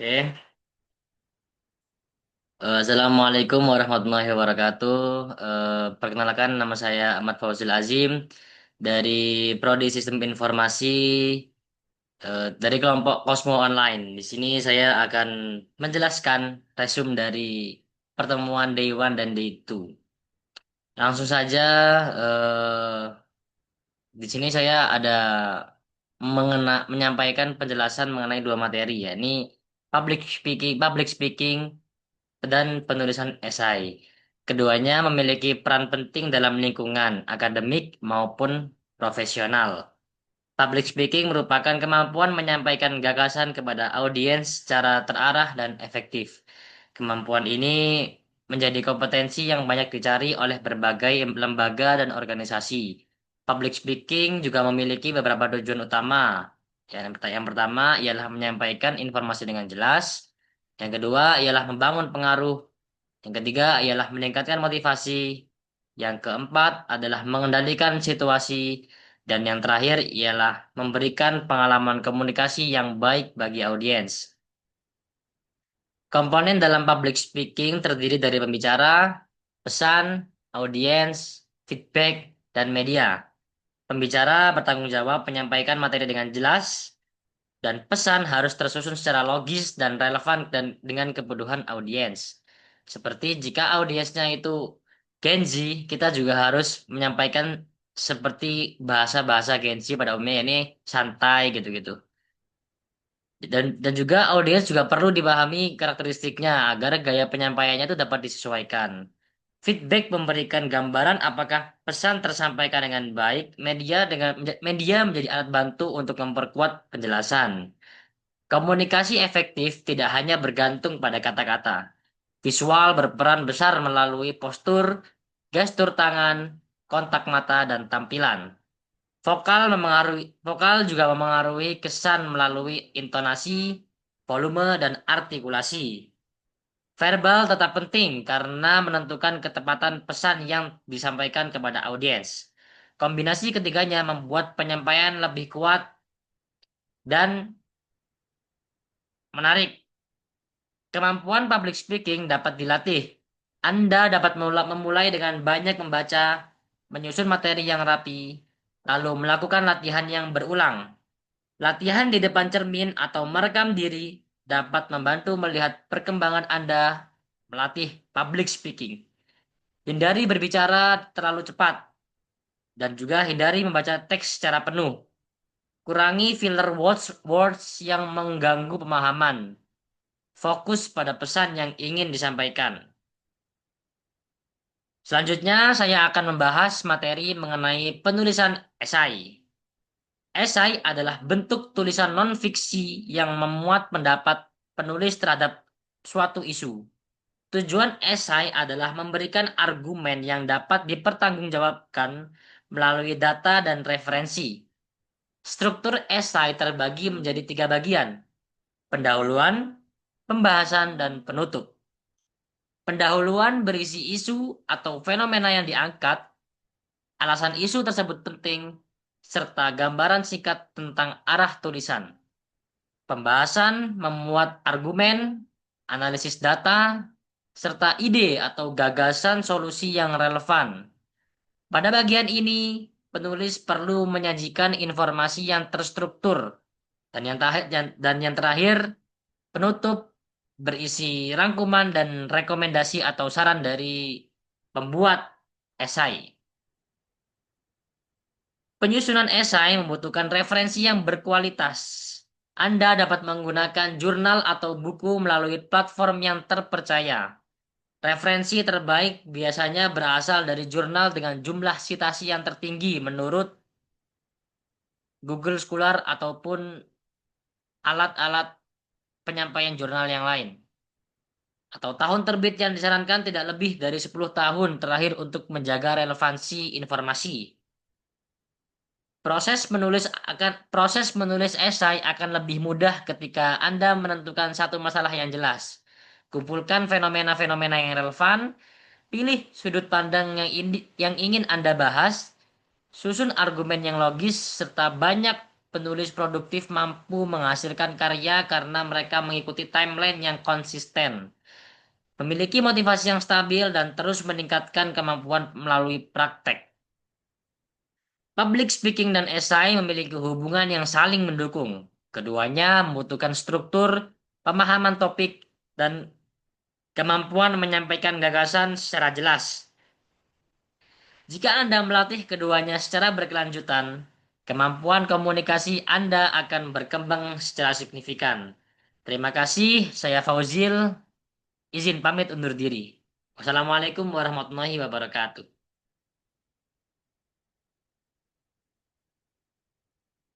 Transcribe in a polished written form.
Oke. Assalamualaikum warahmatullahi wabarakatuh. Perkenalkan, nama saya Ahmad Fauzil Azim dari Prodi Sistem Informasi, dari kelompok Cosmo Online. Di sini saya akan menjelaskan resume dari pertemuan Day One dan Day Two. Langsung saja, di sini saya ada menyampaikan penjelasan mengenai dua materi, ya. Ini public speaking dan penulisan esai. Keduanya memiliki peran penting dalam lingkungan akademik maupun profesional. Public speaking merupakan kemampuan menyampaikan gagasan kepada audiens secara terarah dan efektif. Kemampuan ini menjadi kompetensi yang banyak dicari oleh berbagai lembaga dan organisasi. Public speaking juga memiliki beberapa tujuan utama. Yang pertama ialah menyampaikan informasi dengan jelas. Yang kedua ialah membangun pengaruh. Yang ketiga ialah meningkatkan motivasi. Yang keempat adalah mengendalikan situasi. Dan yang terakhir ialah memberikan pengalaman komunikasi yang baik bagi audiens. Komponen dalam public speaking terdiri dari pembicara, pesan, audiens, feedback, dan media. Pembicara bertanggung jawab menyampaikan materi dengan jelas, dan pesan harus tersusun secara logis dan relevan dan dengan kebutuhan audiens. Seperti jika audiensnya itu Gen Z, kita juga harus menyampaikan seperti bahasa-bahasa Gen Z pada umumnya, ini santai gitu-gitu. Dan juga audiens juga perlu dipahami karakteristiknya agar gaya penyampaiannya itu dapat disesuaikan. Feedback memberikan gambaran apakah pesan tersampaikan dengan baik. Media menjadi alat bantu untuk memperkuat penjelasan. Komunikasi efektif tidak hanya bergantung pada kata-kata. Visual berperan besar melalui postur, gestur tangan, kontak mata, dan tampilan. Vokal juga memengaruhi kesan melalui intonasi, volume, dan artikulasi. Verbal tetap penting karena menentukan ketepatan pesan yang disampaikan kepada audiens. Kombinasi ketiganya membuat penyampaian lebih kuat dan menarik. Kemampuan public speaking dapat dilatih. Anda dapat memulai dengan banyak membaca, menyusun materi yang rapi, lalu melakukan latihan yang berulang. Latihan di depan cermin atau merekam diri dapat membantu melihat perkembangan Anda melatih public speaking. Hindari berbicara terlalu cepat dan juga hindari membaca teks secara penuh. Kurangi filler words yang mengganggu pemahaman. Fokus pada pesan yang ingin disampaikan. Selanjutnya, saya akan membahas materi mengenai penulisan esai. Esai adalah bentuk tulisan non-fiksi yang memuat pendapat penulis terhadap suatu isu. Tujuan esai adalah memberikan argumen yang dapat dipertanggungjawabkan melalui data dan referensi. Struktur esai terbagi menjadi tiga bagian: pendahuluan, pembahasan, dan penutup. Pendahuluan berisi isu atau fenomena yang diangkat, alasan isu tersebut penting, serta gambaran singkat tentang arah tulisan. Pembahasan memuat argumen, analisis data, serta ide atau gagasan solusi yang relevan. Pada bagian ini, penulis perlu menyajikan informasi yang terstruktur, dan yang terakhir, penutup berisi rangkuman dan rekomendasi atau saran dari pembuat esai. Penyusunan esai membutuhkan referensi yang berkualitas. Anda dapat menggunakan jurnal atau buku melalui platform yang terpercaya. Referensi terbaik biasanya berasal dari jurnal dengan jumlah sitasi yang tertinggi menurut Google Scholar ataupun alat-alat penyampaian jurnal yang lain. Atau tahun terbit yang disarankan tidak lebih dari 10 tahun terakhir untuk menjaga relevansi informasi. Proses menulis esai akan lebih mudah ketika Anda menentukan satu masalah yang jelas. Kumpulkan fenomena-fenomena yang relevan, pilih sudut pandang yang ingin Anda bahas, susun argumen yang logis, serta banyak Penulis produktif mampu menghasilkan karya karena mereka mengikuti timeline yang konsisten, memiliki motivasi yang stabil, dan terus meningkatkan kemampuan melalui praktek. Public speaking dan esai memiliki hubungan yang saling mendukung. Keduanya membutuhkan struktur, pemahaman topik, dan kemampuan menyampaikan gagasan secara jelas. Jika Anda melatih keduanya secara berkelanjutan, kemampuan komunikasi Anda akan berkembang secara signifikan. Terima kasih, saya Fauzil. Izin pamit undur diri. Wassalamualaikum warahmatullahi wabarakatuh.